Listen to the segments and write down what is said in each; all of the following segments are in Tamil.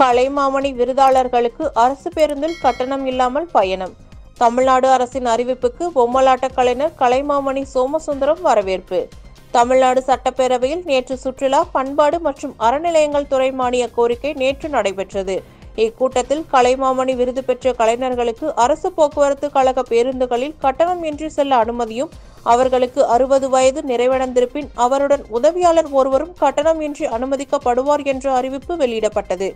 கலைமாமணி விருதாளர்களுக்கு அரசு பேருந்தில் கட்டணம் இல்லாமல் பயணம். தமிழ்நாடு அரசின் அறிவிப்புக்கு பொம்மலாட்ட கலைஞர் கலைமாமணி சோமசுந்தரம் வரவேற்பு. தமிழ்நாடு சட்டப்பேரவையில் நேற்று சுற்றுலா, பண்பாடு மற்றும் அறநிலையங்கள் துறை மானிய கோரிக்கை நேற்று நடைபெற்றது. இக்கூட்டத்தில் கலைமாமணி விருது பெற்ற கலைஞர்களுக்கு அரசு போக்குவரத்து கழக பேருந்துகளில் கட்டணம் இன்றி செல்ல அனுமதியும், அவர்களுக்கு 60 வயது நிறைவடைந்திருப்பின் அவருடன் உதவியாளர் ஒருவரும் கட்டணம் இன்றி அனுமதிக்கப்படுவார் என்ற அறிவிப்பு வெளியிடப்பட்டது.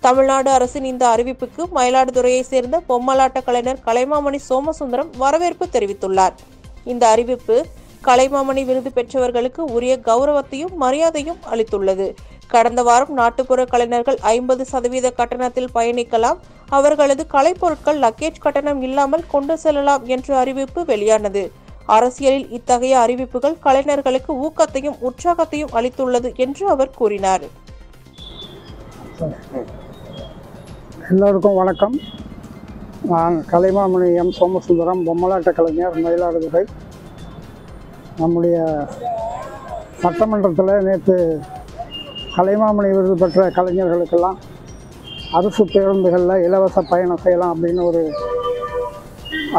தமிழ்நாடு அரசின் இந்த அறிவிப்புக்கு மயிலாடுதுறையை சேர்ந்த பொம்மலாட்ட கலைஞர் கலைமாமணி சோமசுந்தரம் வரவேற்பு தெரிவித்துள்ளார். இந்த அறிவிப்பு கலைமாமணி விருது பெற்றவர்களுக்கு உரிய கௌரவத்தையும் மரியாதையும் அளித்துள்ளது. கடந்த வாரம் நாட்டுப்புற கலைஞர்கள் 50% கட்டணத்தில் பயணிக்கலாம், அவர்களது கலைப்பொருட்கள் லக்கேஜ் கட்டணம் இல்லாமல் கொண்டு செல்லலாம் என்ற அறிவிப்பு வெளியானது. அரசியலில் இத்தகைய அறிவிப்புகள் கலைஞர்களுக்கு ஊக்கத்தையும் உற்சாகத்தையும் அளித்துள்ளது என்று அவர் கூறினார். எல்லோருக்கும் வணக்கம். நான் கலைமாமணி எம் சோமசுந்தரம், பொம்மலாட்ட கலைஞர், மயிலாடுதுறை. நம்முடைய சட்டமன்றத்தில் நேற்று கலைமாமணி விருது பெற்ற கலைஞர்களுக்கெல்லாம் அரசு பேருந்துகளில் இலவச பயணம் செய்யலாம் அப்படின்னு ஒரு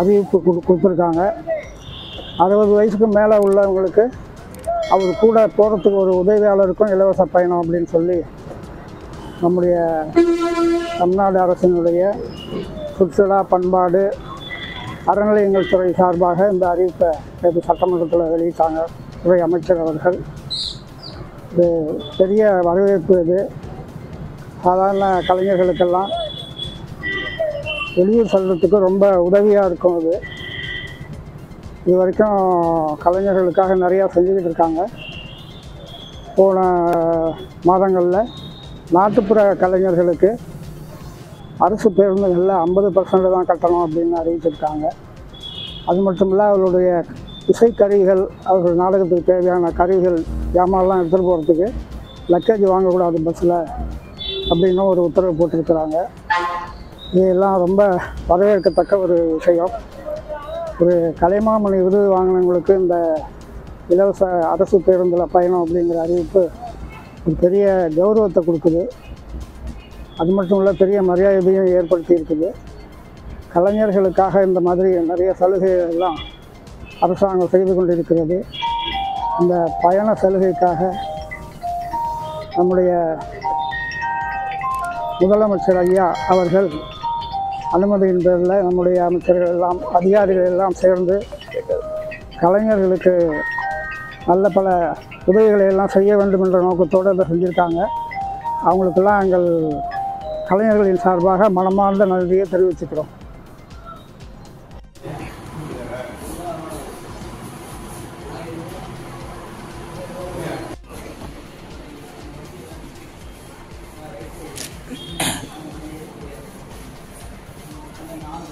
அறிவிப்பு கொடுத்துருக்காங்க. 60 வயசுக்கு மேலே உள்ளவங்களுக்கு அவர் கூட போகிறதுக்கு ஒரு உதவியாளருக்கும் இலவச பயணம் அப்படின்னு சொல்லி நம்முடைய தமிழ்நாடு அரசினுடைய சுற்றுலா, பண்பாடு, அறநிலையங்கள் துறை சார்பாக இந்த அறிவிப்பை நேற்று சட்டமன்றத்தில் வெளியிட்டாங்க துறை அமைச்சர் அவர்கள். இது பெரிய வரவேற்பு. இது சாதாரண கலைஞர்களுக்கெல்லாம் வெளியூர் செல்வதற்கு ரொம்ப உதவியாக இருக்கும். இது வரைக்கும் கலைஞர்களுக்காக நிறையா செஞ்சுக்கிட்டு இருக்காங்க. போன மாதங்களில் நாட்டுப்புற கலைஞர்களுக்கு அரசு பேருந்துகளில் 50% தான் கட்டணம் அப்படின்னு அறிவிச்சிருக்காங்க. அது மட்டும் இல்லை, அவர்களுடைய இசைக்கருவிகள், அவர்கள் நாடகத்துக்கு தேவையான கருவிகள், ஜாமான்லாம் எடுத்துகிட்டு போகிறதுக்கு லக்கேஜ் வாங்கக்கூடாது பஸ்ஸில் அப்படின்னு ஒரு உத்தரவு போட்டிருக்கிறாங்க. இதெல்லாம் ரொம்ப வரவேற்கத்தக்க ஒரு விஷயம். ஒரு கலைமாமணி விருது வாங்கினவங்களுக்கு இந்த இலவச அரசு பேருந்தில் பயணம் அப்படிங்கிற அறிவிப்பு ஒரு பெரிய கௌரவத்தை கொடுக்குது. அது மட்டும் இல்லை, பெரிய மரியாதையும் ஏற்படுத்தி இருக்குது. கலைஞர்களுக்காக இந்த மாதிரி நிறைய சலுகைகள் எல்லாம் அரசாங்கம் செய்து கொண்டிருக்கிறது. இந்த பயண சலுகைக்காக நம்முடைய முதலமைச்சர் ஐயா அவர்கள் அனுமதியின் பேரில் நம்முடைய அமைச்சர்கள் எல்லாம், அதிகாரிகள் எல்லாம் சேர்ந்து கலைஞர்களுக்கு நல்ல பல உதவிகளை எல்லாம் செய்ய வேண்டும் என்ற நோக்கத்தோடு இதை செஞ்சுருக்காங்க. அவங்களுக்கெல்லாம் எங்கள் கலைஞர்களின் சார்பாக மனமார்ந்த நன்றியை தெரிவிச்சுக்கிறோம். நான்